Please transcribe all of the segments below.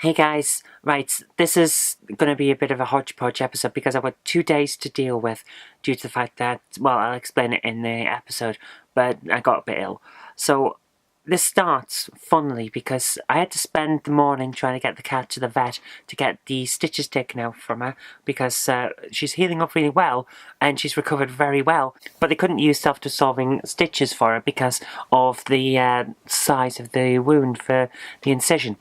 Hey guys, right, this is going to be a bit of a hodgepodge episode because I've got 2 days to deal with due to the fact that, well, I'll explain it in the episode, but I got a bit ill. So, this starts funnily because I had to spend the morning trying to get the cat to the vet to get the stitches taken out from her because she's healing up really well and she's recovered very well, but they couldn't use self-dissolving stitches for her because of the size of the wound for the incision.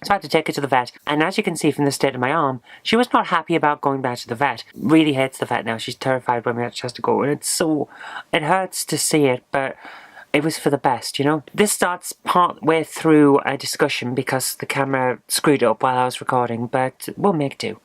So I had to take her to the vet, and as you can see from the state of my arm, she was not happy about going back to the vet. Really hates the vet now. She's terrified when we actually has to go, and it hurts to see it, but it was for the best, you know? This starts part way through a discussion because the camera screwed up while I was recording, but we'll make do.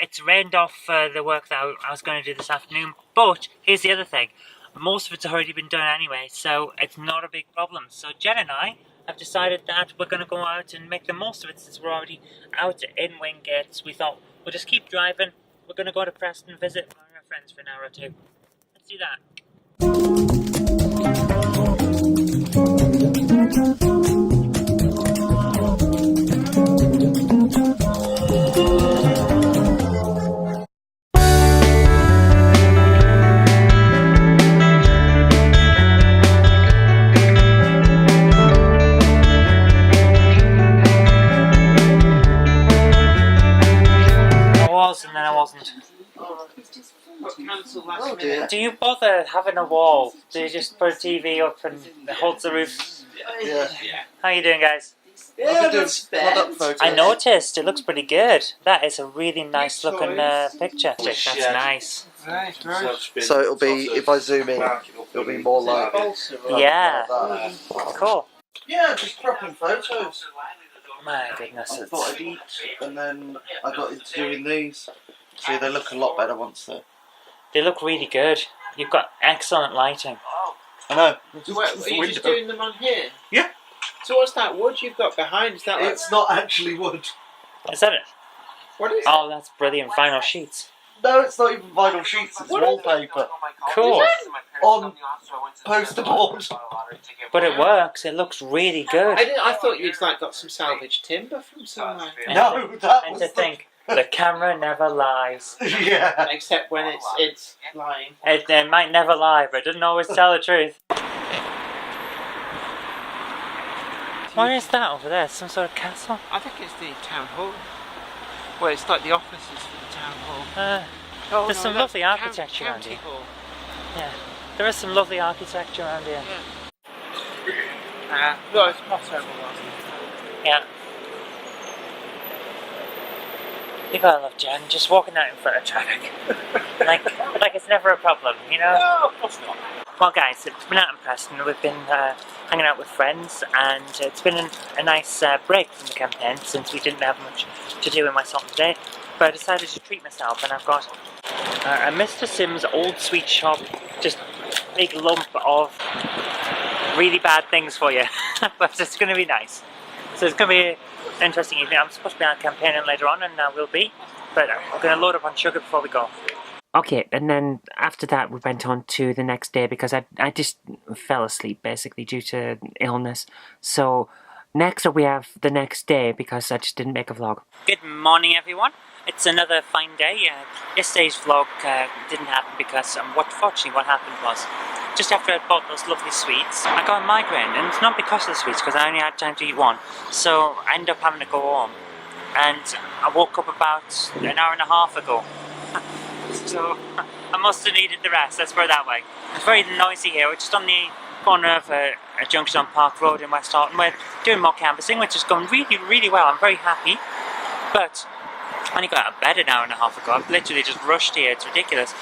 It's rained off the work that I was going to do this afternoon, but here's the other thing. Most of it's already been done anyway, so it's not a big problem. So Jen and I have decided that we're going to go out and make the most of it since we're already out in Wingate. We thought we'll just keep driving. We're going to go to Preston, visit our friends for an hour or two. Let's do that. And then I wasn't. Do you bother having a wall? Do you just put a TV up and it holds the roof? Yeah. How are you doing, guys? Yeah, that's I noticed. It looks pretty good. That is a really nice looking picture. That's nice. So it'll be, if I zoom in, it'll be more like... Yeah. Like Cool. yeah, just cropping photos. My goodness. I thought I'd eat, and then I got into doing these. See, they look a lot better once they're... They look really good. You've got excellent lighting. I know. So are you just doing them on here? Yeah. So what's that wood you've got behind? Is that like... It's not actually wood. Is that it? What is Oh, that's brilliant. Vinyl sheets. No, it's not even vinyl sheets, it's wallpaper. Cool. On poster board. But it works. It looks really good. I thought you'd like got some salvage timber from somewhere. No, that And was to think, the camera never lies. Yeah. Except when it's lying. It might never lie, but it doesn't always tell the truth. What is that over there? Some sort of castle? I think it's the town hall. Well, it's like the offices for the town hall. There's some lovely architecture around here. Hall. Yeah, there is some lovely architecture around here. Yeah. No, it's not terrible. Yeah. You gotta love Jen, just walking out in front of traffic. like it's never a problem, you know? No, of course not. Well guys, it's been out in Preston, we've been hanging out with friends, and it's been a nice break from the campaign since we didn't have much to do in my song today. But I decided to treat myself, and I've got a Mr. Sim's old sweet shop, just big lump of really bad things for you. But it's going to be nice. So it's going to be an interesting evening. I'm supposed to be out campaigning later on, and I will be. But we're going to load up on sugar before we go. Okay, and then after that we went on to the next day because I just fell asleep basically due to illness. So next up we have the next day because I just didn't make a vlog. Good morning everyone. It's another fine day. Yesterday's vlog didn't happen because unfortunately what happened was just after I bought those lovely sweets I got a migraine, and it's not because of the sweets because I only had time to eat one. So I ended up having to go home, and I woke up about an hour and a half ago. So I must have needed the rest, let's put it that way. It's very noisy here. We're just on the corner of a junction on Park Road in West Horton. We're doing more canvassing, which is going really, really well. I'm very happy. But I only got out of bed an hour and a half ago. I've literally just rushed here. It's ridiculous.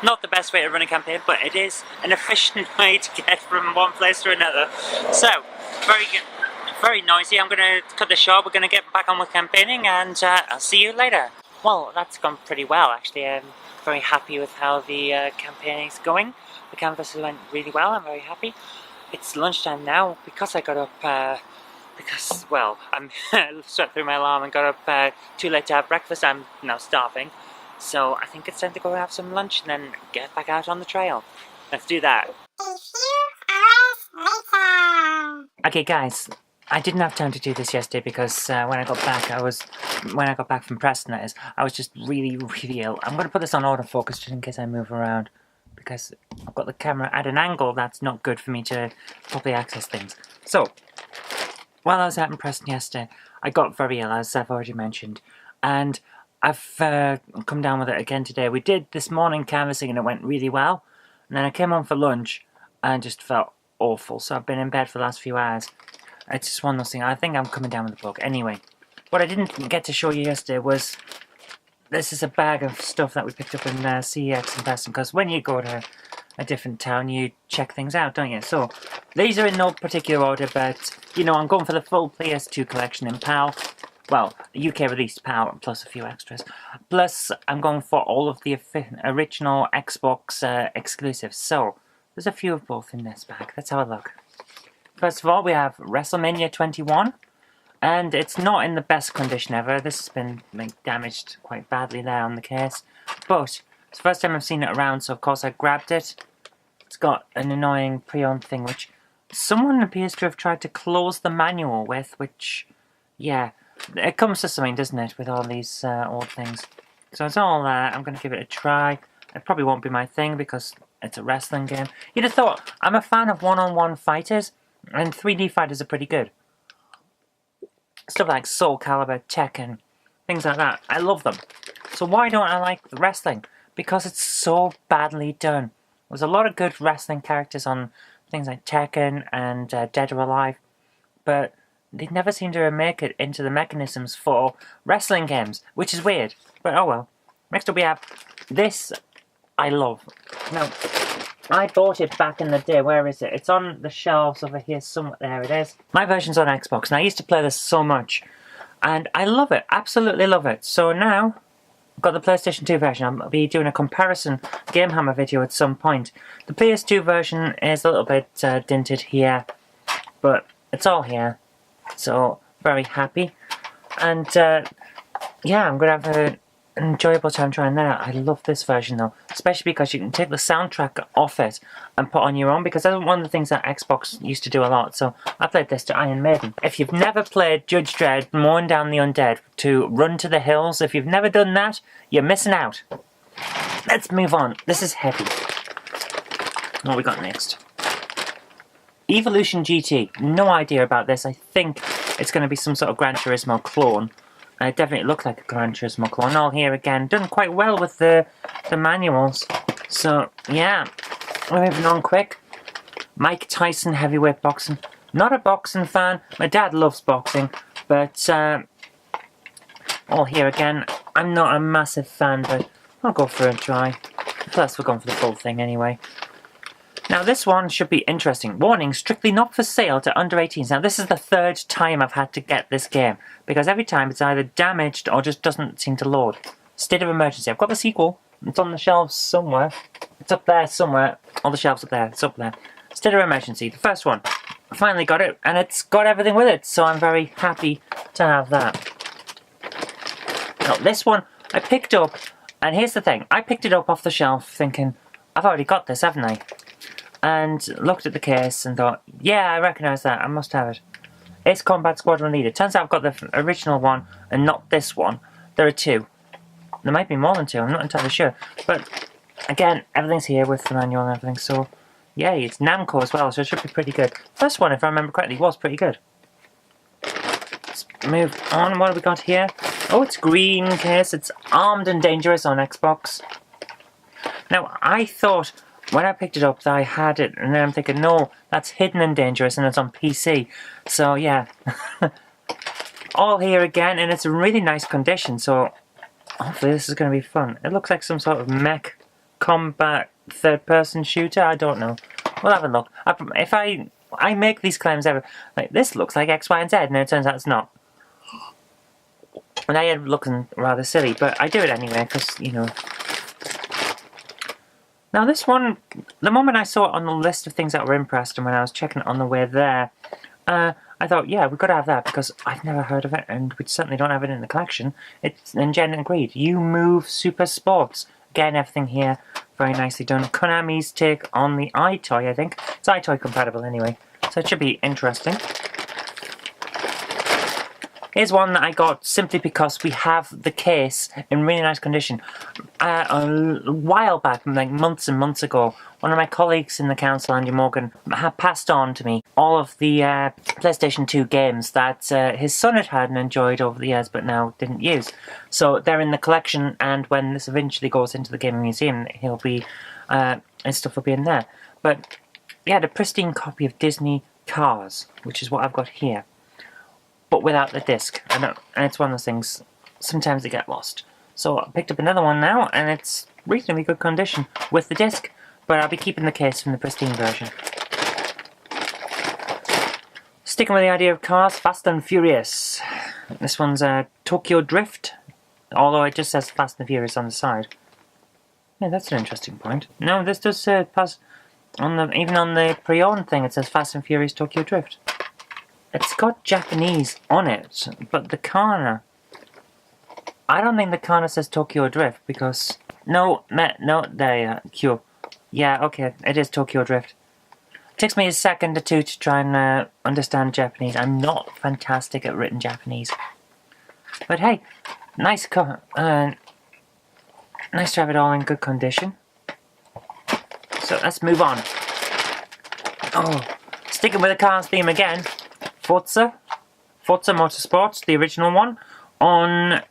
Not the best way to run a campaign, but it is an efficient way to get from one place to another. So, very good. Very noisy. I'm going to cut the short. We're going to get back on with campaigning, and I'll see you later. Well, that's gone pretty well actually. I'm very happy with how the campaigning's going. The canvas went really well, I'm very happy. It's lunchtime now because I got up, well, I'm slept through my alarm and got up too late to have breakfast. I'm now starving. So I think it's time to go have some lunch and then get back out on the trail. Let's do that. Okay guys, I didn't have time to do this yesterday because when I got back from Preston, that is, I was just really, really ill. I'm going to put this on autofocus just in case I move around, because I've got the camera at an angle that's not good for me to properly access things. So, while I was out in Preston yesterday, I got very ill, as I've already mentioned, and I've come down with it again today. We did this morning canvassing and it went really well, and then I came home for lunch and just felt awful, so I've been in bed for the last few hours. It's just one of those things. I think I'm coming down with the bug. Anyway, what I didn't get to show you yesterday was this is a bag of stuff that we picked up in CEX in Preston, because when you go to a different town, you check things out, don't you? So, these are in no particular order, but, you know, I'm going for the full PS2 collection in PAL. Well, UK released PAL, plus a few extras. Plus, I'm going for all of the original Xbox exclusives. So, there's a few of both in this bag. Let's have a look. First of all, we have WrestleMania 21, and it's not in the best condition ever. This has been damaged quite badly there on the case, but it's the first time I've seen it around, so of course I grabbed it. It's got an annoying pre-owned thing, which someone appears to have tried to close the manual with, which, yeah, it comes to something, doesn't it, with all these old things. So it's all I'm going to give it a try. It probably won't be my thing because it's a wrestling game. You'd have thought, I'm a fan of one-on-one fighters, and 3D fighters are pretty good. Stuff like Soul Calibur, Tekken, things like that. I love them. So why don't I like the wrestling? Because it's so badly done. There's a lot of good wrestling characters on things like Tekken and Dead or Alive, but they never seem to make it into the mechanisms for wrestling games, which is weird. But oh well. Next up we have this. I love. Now, I bought it back in the day. Where is it? It's on the shelves over here somewhere. There it is. My version's on Xbox, and I used to play this so much. And I love it. Absolutely love it. So now, I've got the PlayStation 2 version. I'll be doing a comparison Game Hammer video at some point. The PS2 version is a little bit dinted here, but it's all here. So, very happy. And, yeah, I'm going to have an enjoyable time trying that out. I love this version though, especially because you can take the soundtrack off it and put on your own, because that's one of the things that Xbox used to do a lot. So I played this to Iron Maiden. If you've never played Judge Dredd, Mourn Down the Undead, to Run to the Hills, if you've never done that, you're missing out. Let's move on. This is heavy. What we got next? Evolution GT. No idea about this. I think it's going to be some sort of Gran Turismo clone. It definitely looked like a Gran Turismo clone. All here again, done quite well with the manuals. So, yeah, we're moving on quick. Mike Tyson heavyweight boxing. Not a boxing fan. My dad loves boxing, but all here again. I'm not a massive fan, but I'll go for a try. Plus, we're going for the full thing anyway. Now this one should be interesting. Warning, strictly not for sale to under 18s. Now this is the third time I've had to get this game, because every time it's either damaged or just doesn't seem to load. State of emergency. I've got the sequel. It's on the shelves somewhere. It's up there somewhere. All the shelves up there. It's up there. State of emergency. The first one. I finally got it, and it's got everything with it, so I'm very happy to have that. Now this one I picked up, and here's the thing. I picked it up off the shelf thinking, I've already got this, haven't I? And looked at the case and thought, yeah, I recognise that, I must have it. Ace Combat Squadron Leader. Turns out I've got the original one and not this one. There are two. There might be more than two, I'm not entirely sure. But, again, everything's here with the manual and everything, so, yeah, it's Namco as well, so it should be pretty good. First one, if I remember correctly, was pretty good. Let's move on. What have we got here? Oh, it's green case. It's Armed and Dangerous on Xbox. Now, I thought when I picked it up that I had it, and then I'm thinking, no, that's Hidden and Dangerous, and it's on PC. So, yeah. All here again, and it's in really nice condition, so hopefully this is going to be fun. It looks like some sort of mech combat third-person shooter. I don't know. We'll have a look. If I make these claims ever, like, this looks like X, Y, and Z, and it turns out it's not. And I end up looking rather silly, but I do it anyway, because, you know. Now this one, the moment I saw it on the list of things that were in Preston when I was checking it on the way there, I thought, yeah, we've got to have that, because I've never heard of it, and we certainly don't have it in the collection. It's, and Jen agreed, You Move Super Sports. Again, everything here, very nicely done. Konami's take on the iToy, I think. It's iToy compatible anyway, so it should be interesting. Here's one that I got simply because we have the case in really nice condition. A while back, like months and months ago, one of my colleagues in the council, Andy Morgan, had passed on to me all of the PlayStation 2 games that his son had and enjoyed over the years but now didn't use. So they're in the collection, and when this eventually goes into the gaming museum, he'll be, his stuff will be in there. But he had a pristine copy of Disney Cars, which is what I've got here, but without the disc. And it's one of those things, sometimes they get lost. So I picked up another one now, and it's reasonably good condition with the disc, but I'll be keeping the case from the pristine version. Sticking with the idea of cars, Fast and Furious. This one's Tokyo Drift, although it just says Fast and Furious on the side. Yeah, that's an interesting point. No, this does pass on the, even on the pre-owned thing, it says Fast and Furious Tokyo Drift. It's got Japanese on it, but the Kana, I don't think the Kana says Tokyo Drift because no, there, Q. Yeah, okay, it is Tokyo Drift. It takes me a second or two to try and understand Japanese. I'm not fantastic at written Japanese, but hey, nice nice to have it all in good condition. So let's move on. Oh, sticking with the cars theme again. Forza Motorsports, the original one, on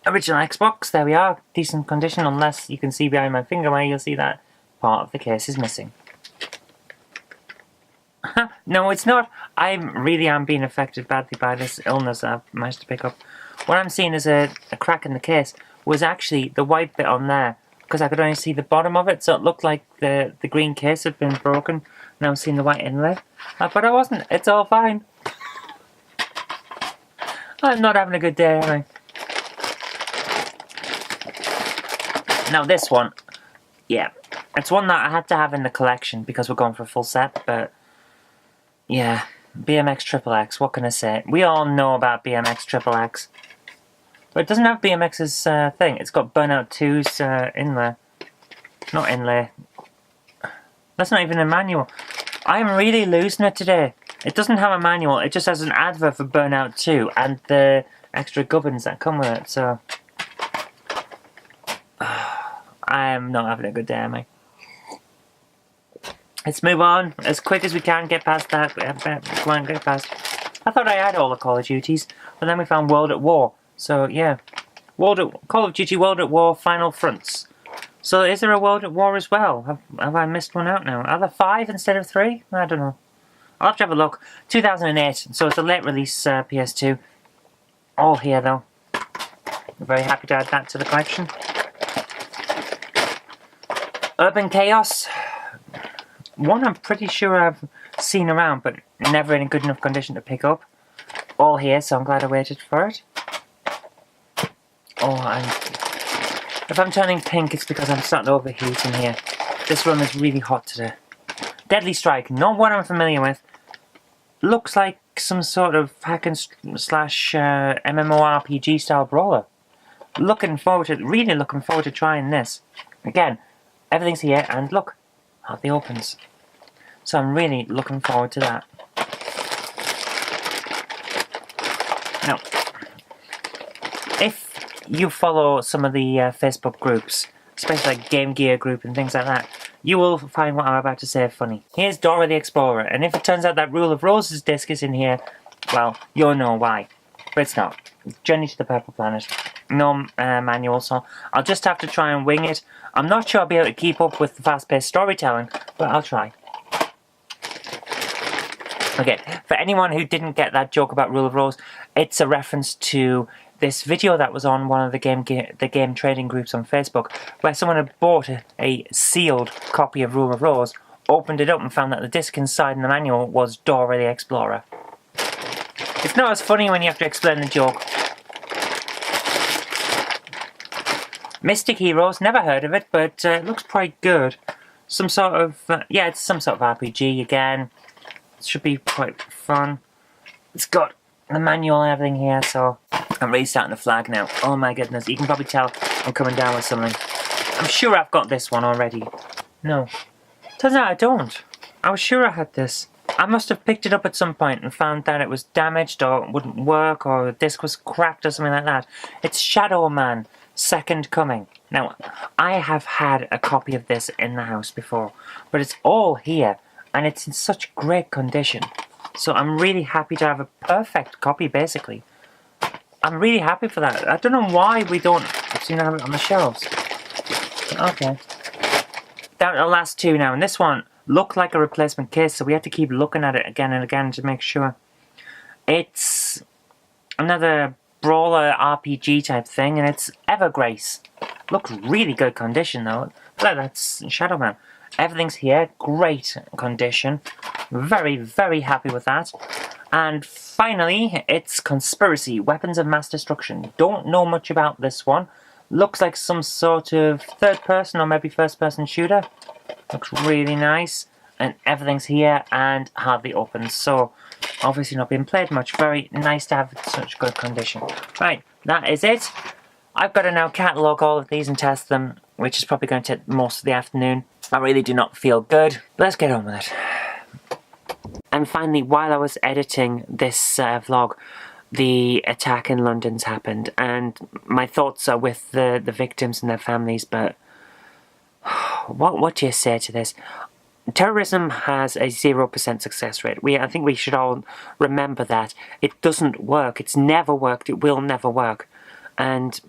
original Xbox. There we are, decent condition, unless you can see behind my finger where you'll see that part of the case is missing. No, it's not. I really am being affected badly by this illness that I've managed to pick up. What I'm seeing is a crack in the case was actually the white bit on there, because I could only see the bottom of it, so it looked like the green case had been broken. Now I'm seeing the white inlay. But I wasn't. It's all fine. I'm not having a good day, am I? Now this one, yeah, it's one that I had to have in the collection because we're going for a full set, but yeah, BMX XXX, what can I say? We all know about BMX XXX. But it doesn't have BMX's thing. It's got Burnout 2's inlay. Not inlay. That's not even a manual. I'm really losing it today. It doesn't have a manual. It just has an advert for Burnout 2 and the extra gubbins that come with it. So I am not having a good day, am I? Let's move on as quick as we can. Get past that. Come on, get past. I thought I had all the Call of Duties, but then we found World at War. So yeah, Call of Duty World at War Final Fronts. So is there a World at War as well? Have I missed one out now? Are there 5 instead of 3? I don't know. I'll have to have a look. 2008, so it's a late release PS2. All here though. I'm very happy to add that to the collection. Urban Chaos. One I'm pretty sure I've seen around, but never in a good enough condition to pick up. All here, so I'm glad I waited for it. Oh, if I'm turning pink, it's because I'm starting to overheat in here. This room is really hot today. Deadly Strike, not one I'm familiar with. Looks like some sort of hack and slash MMORPG style brawler. Really looking forward to trying this. Again, everything's here, and look, hardly opens. So I'm really looking forward to that. Now, if you follow some of the Facebook groups, especially like Game Gear group and things like that, you will find what I'm about to say funny. Here's Dora the Explorer, and if it turns out that Rule of Roses disc is in here, well, you'll know why. But it's not. Journey to the Purple Planet. No manual, so I'll just have to try and wing it. I'm not sure I'll be able to keep up with the fast-paced storytelling, but I'll try. Okay, for anyone who didn't get that joke about Rule of Rose, it's a reference to this video that was on one of the game trading groups on Facebook, where someone had bought a sealed copy of Rule of Rose, opened it up and found that the disc inside in the manual was Dora the Explorer. It's not as funny when you have to explain the joke. Mystic Heroes, never heard of it, but it looks quite good. Some sort of, yeah, it's some sort of RPG again. It should be quite fun. It's got the manual and everything here, so I'm really starting to flag now. Oh my goodness, you can probably tell I'm coming down with something. I'm sure I've got this one already. No. Turns out I don't. I was sure I had this. I must have picked it up at some point and found that it was damaged or wouldn't work or the disc was cracked or something like that. It's Shadow Man Second Coming. Now, I have had a copy of this in the house before, but it's all here and it's in such great condition. So I'm really happy to have a perfect copy, basically. I'm really happy for that. I don't know why we don't seem to have it on the shelves. Okay. Down to the last two now, and this one looked like a replacement case, so we had to keep looking at it again and again to make sure. It's another brawler RPG type thing, and it's Evergrace. Looks really good condition though. But that's Shadow Man. Everything's here, great condition. Very, very happy with that. And finally, it's Conspiracy, Weapons of Mass Destruction. Don't know much about this one. Looks like some sort of third person or maybe first person shooter. Looks really nice. And everything's here and hardly open. So, obviously not being played much. Very nice to have it in such good condition. Right, that is it. I've got to now catalogue all of these and test them, which is probably going to take most of the afternoon. I really do not feel good. But let's get on with it. And finally, while I was editing this vlog, the attack in London's happened, and my thoughts are with the victims and their families, but what do you say to this? Terrorism has a 0% success rate. I think we should all remember that. It doesn't work. It's never worked. It will never work. And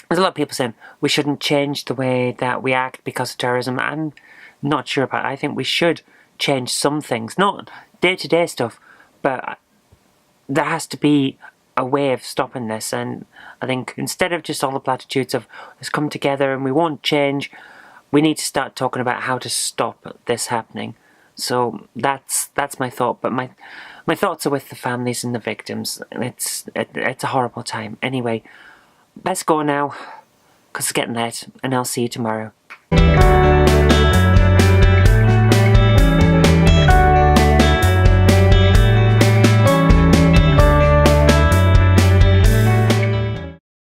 there's a lot of people saying we shouldn't change the way that we act because of terrorism. I'm not sure about it. I think we should change some things, not day-to-day stuff, but there has to be a way of stopping this. And I think instead of just all the platitudes of let's come together and we won't change, we need to start talking about how to stop this happening. So that's my thought. But my thoughts are with the families and the victims. It's a horrible time. Anyway, let's go now, because it's getting late, and I'll see you tomorrow.